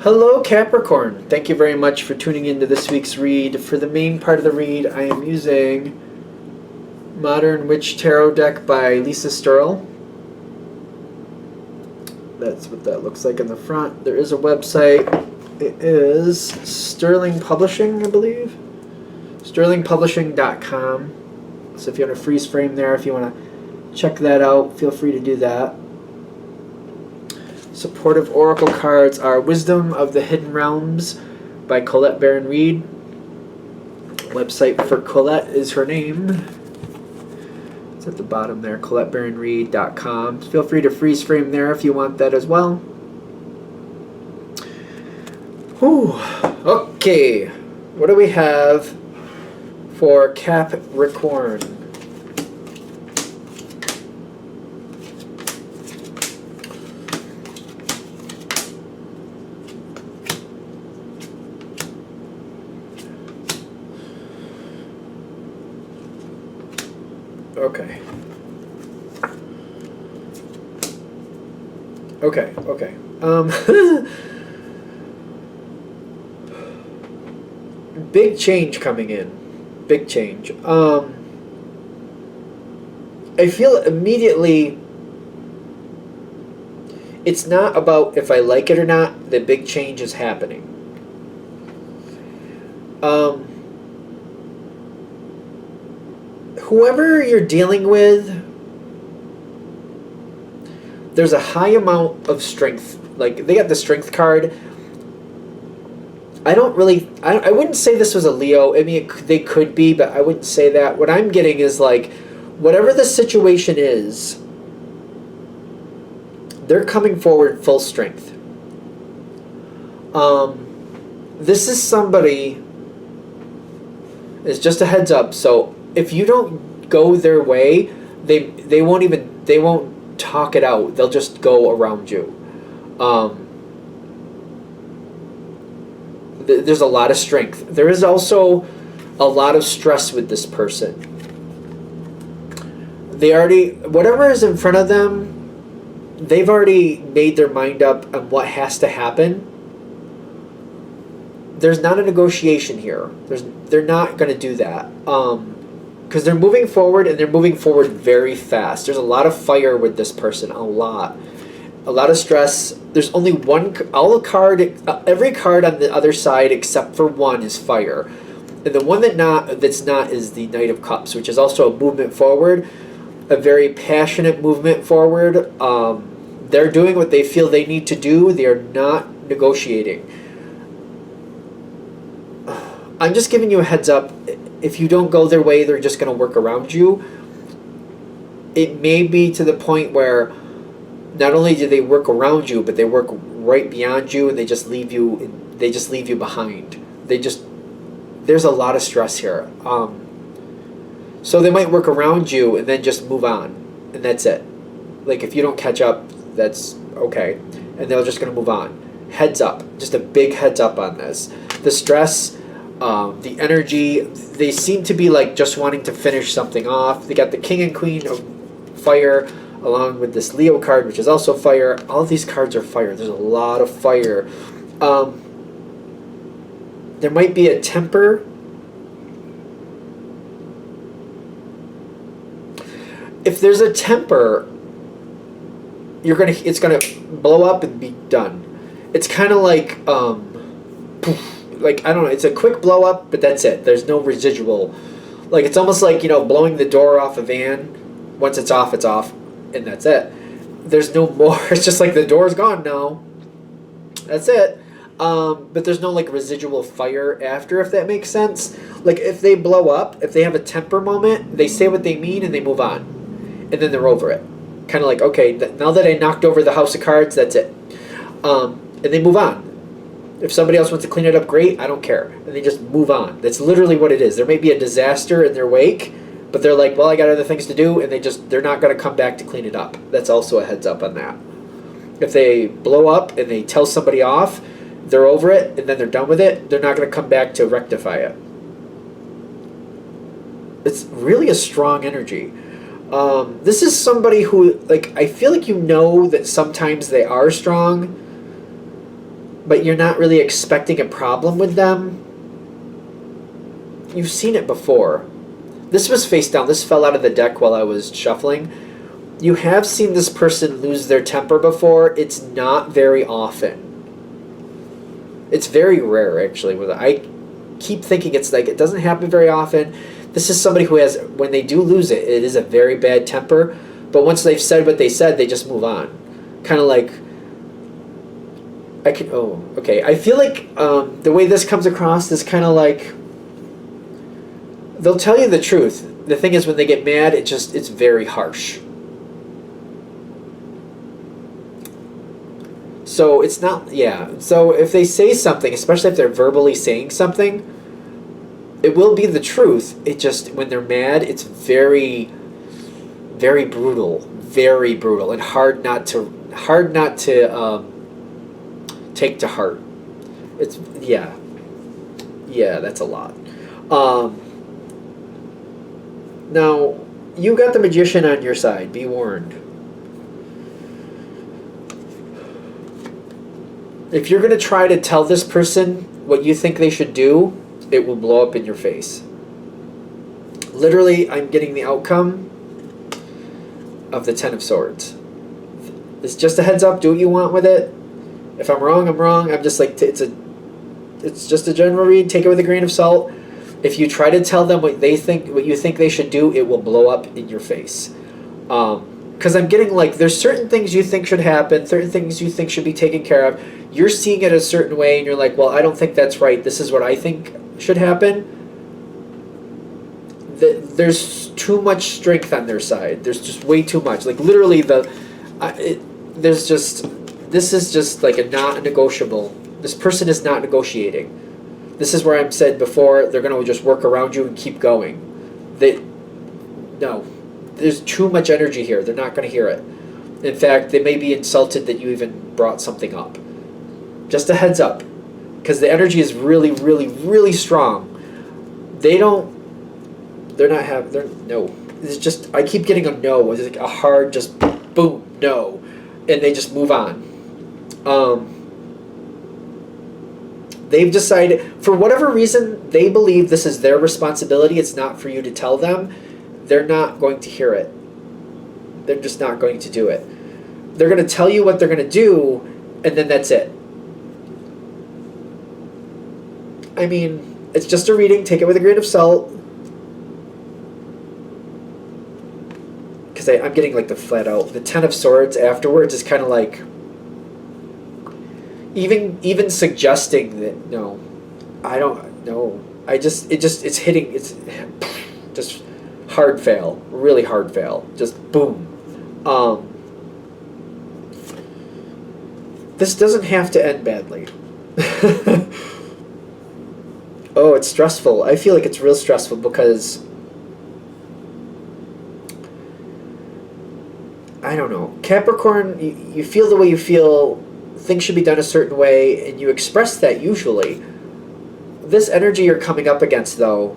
Hello, Capricorn. Thank you very much for tuning into this week's read. For the main part of the read, I am using Modern Witch Tarot deck by Lisa Sterle. That's what that looks like in the front. There is a website. It is Sterling Publishing, I believe. sterlingpublishing.com. So if you want a freeze frame there, if you want to check that out, feel free to do that. Supportive oracle cards are Wisdom of the Hidden Realms by Colette Baron Reed. Website for Colette is her name. It's at the bottom there, ColetteBaronReed.com. Feel free to freeze frame there if you want that as well. Whew. Okay, what do we have for Capricorn? Okay. Okay. Big change coming in. Big change. I feel immediately it's not about if I like it or not, the big change is happening. Whoever you're dealing with, there's a high amount of strength. Like, they got the strength card. I wouldn't say this was a Leo. I mean, they could be, but I wouldn't say that. What I'm getting is, like, whatever the situation is, they're coming forward full strength. This is somebody, it's just a heads up, so if you don't go their way, they won't talk it out. They'll just go around you. There's a lot of strength. There is also a lot of stress with this person. Whatever is in front of them, they've already made their mind up on what has to happen. There's not a negotiation here. They're not going to do that. Because they're moving forward, and they're moving forward very fast. There's a lot of fire with this person, a lot of stress. There's only one, every card on the other side except for one is fire, and the one that's not is the Knight of Cups, which is also a movement forward, a very passionate movement forward. They're doing what they feel they need to do. They are not negotiating. I'm just giving you a heads up. If you don't go their way, they're just going to work around you. It may be to the point where not only do they work around you, but they work right beyond you, and they just leave you. They just leave you behind. There's a lot of stress here. So they might work around you and then just move on, and that's it. Like, if you don't catch up, that's okay, and they're just going to move on. Heads up, just a big heads up on this. The stress. The energy, they seem to be like just wanting to finish something off. They got the King and Queen of Fire along with this Leo card, which is also fire. All of these cards are fire. There's a lot of fire. There might be a temper. If there's a temper, it's gonna blow up and be done. It's kind of like I don't know, it's a quick blow up, but that's it. There's no residual. Like, it's almost like, blowing the door off a van. Once it's off, and that's it. There's no more. It's just like the door's gone now. That's it. But there's no, like, residual fire after, if that makes sense. Like, if they blow up, if they have a temper moment, they say what they mean and they move on. And then they're over it. Kind of like, okay, now that I knocked over the house of cards, that's it. And they move on. If somebody else wants to clean it up, great, I don't care. And they just move on. That's literally what it is. There may be a disaster in their wake, but they're like, well, I got other things to do, and they're not going to come back to clean it up. That's also a heads up on that. If they blow up and they tell somebody off, they're over it, and then they're done with it, they're not going to come back to rectify it. It's really a strong energy. This is somebody who, like, I feel like that sometimes they are strong, but you're not really expecting a problem with them. You've seen it before. This was face down. This fell out of the deck while I was shuffling. You have seen this person lose their temper before. It's not very often. It's very rare, actually. I keep thinking it's like it doesn't happen very often. This is somebody who has, when they do lose it, it is a very bad temper. But once they've said what they said, they just move on. Kind of like, I feel like the way this comes across is kind of like, they'll tell you the truth. The thing is, when they get mad, it's very harsh. So it's not, yeah. So if they say something, especially if they're verbally saying something, it will be the truth. It just, when they're mad, it's very, very brutal, and hard not to take to heart. It's, yeah, that's a lot. Now, you got the Magician on your side. Be warned. If you're going to try to tell this person what you think they should do, it will blow up in your face. Literally, I'm getting the outcome of the Ten of Swords. It's just a heads up. Do what you want with it. If I'm wrong, I'm wrong. I'm just like, it's just a general read. Take it with a grain of salt. If you try to tell them what you think they should do, it will blow up in your face. Because I'm getting like, there's certain things you think should happen, certain things you think should be taken care of. You're seeing it a certain way, and you're like, well, I don't think that's right. This is what I think should happen. There's too much strength on their side. There's just way too much. Like literally, this is just like a not negotiable. This person is not negotiating. This is where I've said before, they're going to just work around you and keep going. No, there's too much energy here. They're not going to hear it. In fact, they may be insulted that you even brought something up. Just a heads up, because the energy is really, really, really strong. No. It's just, I keep getting a no. It's like a hard, just boom, no. And they just move on. They've decided, for whatever reason, they believe this is their responsibility. It's not for you to tell them. They're not going to hear it. They're just not going to do it. They're going to tell you what they're going to do, and then that's it. I mean, it's just a reading. Take it with a grain of salt. Because I'm getting like the flat out. The Ten of Swords afterwards is kind of like, even suggesting that, no, I don't know. It's hitting, it's just hard fail. Really hard fail. Just boom. This doesn't have to end badly. Oh, it's stressful. I feel like it's real stressful because, I don't know. Capricorn, you feel the way you feel. Things should be done a certain way, and you express that usually. This energy you're coming up against, though,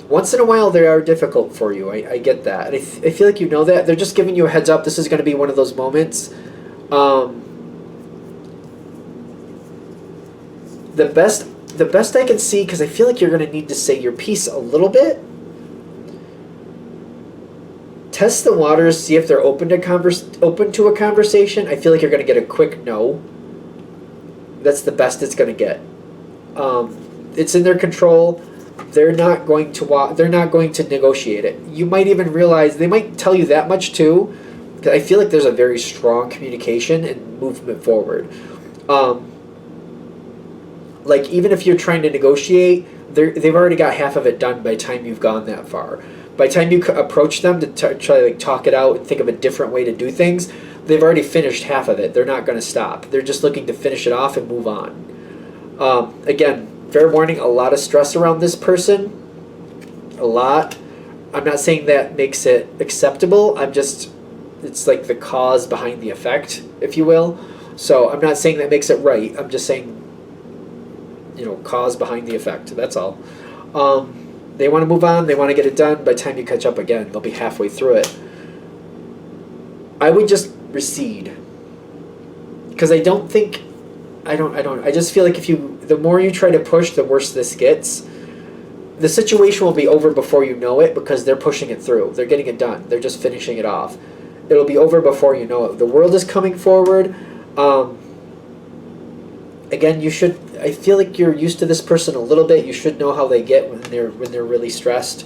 once in a while they are difficult for you. I get that. And I feel like you know that. They're just giving you a heads up. This is going to be one of those moments. The best I can see, because I feel like you're going to need to say your piece a little bit. Test the waters, see if they're open to a conversation. I feel like you're going to get a quick no. That's the best it's going to get. It's in their control. They're not going to negotiate it. You might even realize they might tell you that much too. I feel like there's a very strong communication and movement forward. Like even if you're trying to negotiate, they've already got half of it done by the time you've gone that far. By the time you approach them to try to like talk it out and think of a different way to do things, they've already finished half of it. They're not going to stop. They're just looking to finish it off and move on. Again, fair warning, a lot of stress around this person. A lot. I'm not saying that makes it acceptable. It's like the cause behind the effect, if you will. So I'm not saying that makes it right. I'm just saying, cause behind the effect. That's all. They want to move on. They want to get it done. By the time you catch up again, they'll be halfway through it. I would just recede. because I don't think, I just feel like the more you try to push, the worse this gets. The situation will be over before you know it because they're pushing it through. They're getting it done. They're just finishing it off. It'll be over before you know it. The world is coming forward. Again, I feel like you're used to this person a little bit. You should know how they get when they're really stressed.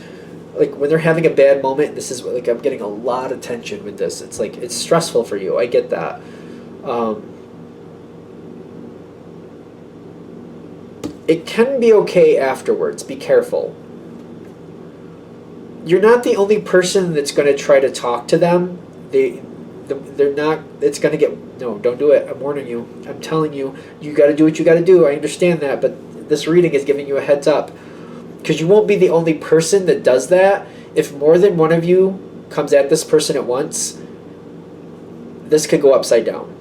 Like when they're having a bad moment, this is like I'm getting a lot of tension with this. It's like it's stressful for you. I get that. It can be okay afterwards. Be careful. You're not the only person that's going to try to talk to them. They're not. It's going to get. No, don't do it. I'm warning you. I'm telling you. You got to do what you got to do. I understand that, but this reading is giving you a heads up. Because you won't be the only person that does that. If more than one of you comes at this person at once, this could go upside down.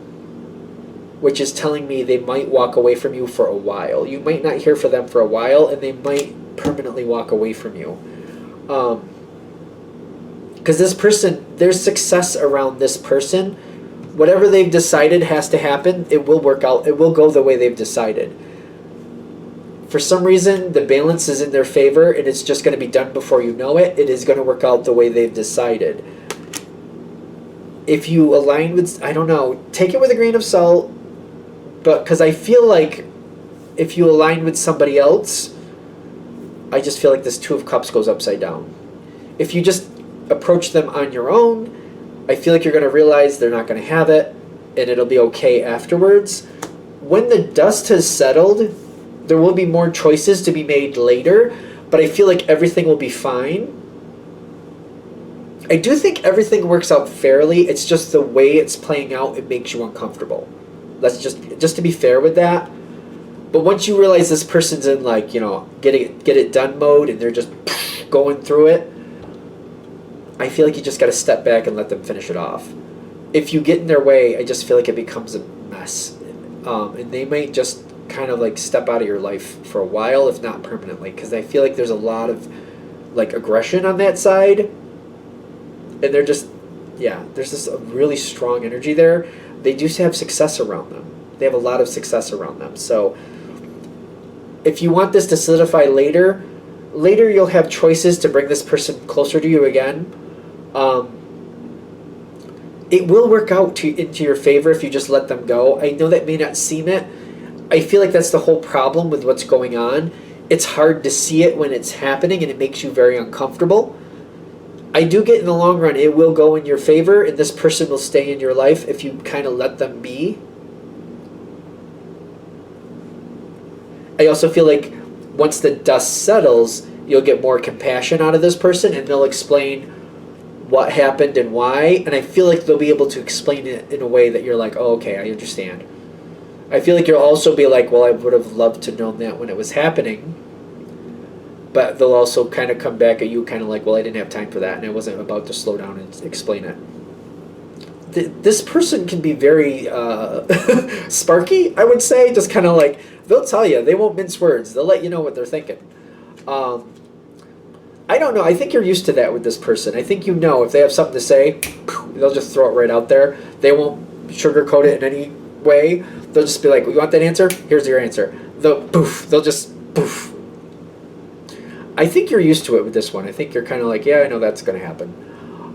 Which is telling me they might walk away from you for a while. You might not hear from them for a while, and they might permanently walk away from you. Because this person, there's success around this person. Whatever they've decided has to happen, it will work out. It will go the way they've decided. For some reason, the balance is in their favor, and it's just going to be done before you know it. It is going to work out the way they've decided. If you align with, I don't know, take it with a grain of salt, but because I feel like if you align with somebody else, I just feel like this Two of Cups goes upside down. If you just approach them on your own, I feel like you're going to realize they're not going to have it, and it'll be okay afterwards. When the dust has settled, there will be more choices to be made later, but I feel like everything will be fine. I do think everything works out fairly. It's just the way it's playing out, it makes you uncomfortable. Let's just to be fair with that. But once you realize this person's in like, get it done mode and they're just going through it, I feel like you just got to step back and let them finish it off. If you get in their way, I just feel like it becomes a mess. And they might just kind of like step out of your life for a while, if not permanently, because I feel like there's a lot of like aggression on that side. And they're just, there's this really strong energy there. They do have success around them. They have a lot of success around them. So if you want this to solidify later you'll have choices to bring this person closer to you again. It will work out into your favor if you just let them go. I know that may not seem it. I feel like that's the whole problem with what's going on. It's hard to see it when it's happening, and it makes you very uncomfortable. I do get in the long run, it will go in your favor, and this person will stay in your life if you kind of let them be. I also feel like once the dust settles, you'll get more compassion out of this person, and they'll explain what happened and why, and I feel like they'll be able to explain it in a way that you're like, oh, okay, I understand. I feel like you'll also be like, well, I would have loved to know that when it was happening, but they'll also kind of come back at you kind of like, well, I didn't have time for that, and I wasn't about to slow down and explain it. This person can be very sparky, I would say, just kind of like, they'll tell you, they won't mince words, they'll let you know what they're thinking. I don't know. I think you're used to that with this person. I think if they have something to say, they'll just throw it right out there. They won't sugarcoat it in any way. They'll just be like, you want that answer? Here's your answer. They'll just poof. I think you're used to it with this one. I think you're kind of like, yeah, I know that's going to happen.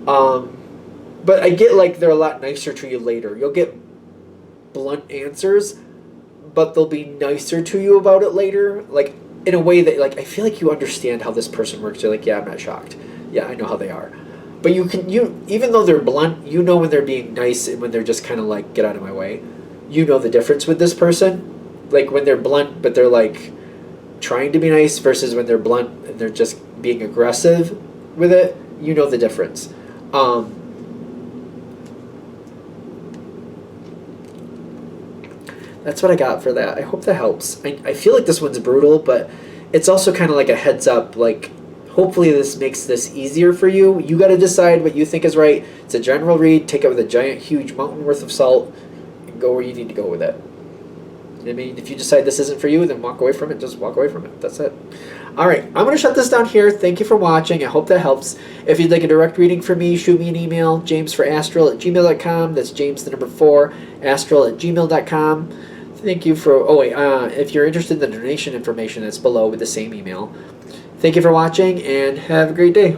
But I get like they're a lot nicer to you later. You'll get blunt answers, but they'll be nicer to you about it later. Like, in a way that, like, I feel like you understand how this person works. You're like, yeah, I'm not shocked. Yeah, I know how they are. But even though they're blunt, you know when they're being nice and when they're just kind of like, get out of my way. You know the difference with this person. Like, when they're blunt, but they're like trying to be nice versus when they're blunt and they're just being aggressive with it. You know the difference. That's what I got for that. I hope that helps. I feel like this one's brutal, but it's also kind of like a heads up. Like, hopefully this makes this easier for you. You got to decide what you think is right. It's a general read. Take it with a giant, huge mountain worth of salt and go where you need to go with it. I mean, if you decide this isn't for you, then walk away from it. Just walk away from it. That's it. All right, I'm going to shut this down here. Thank you for watching. I hope that helps. If you'd like a direct reading from me, shoot me an email, jamesforastral@gmail.com. That's James, the number 4, astral@gmail.com. Thank you for... Oh, wait. If you're interested in the donation information, that's below with the same email. Thank you for watching, and have a great day.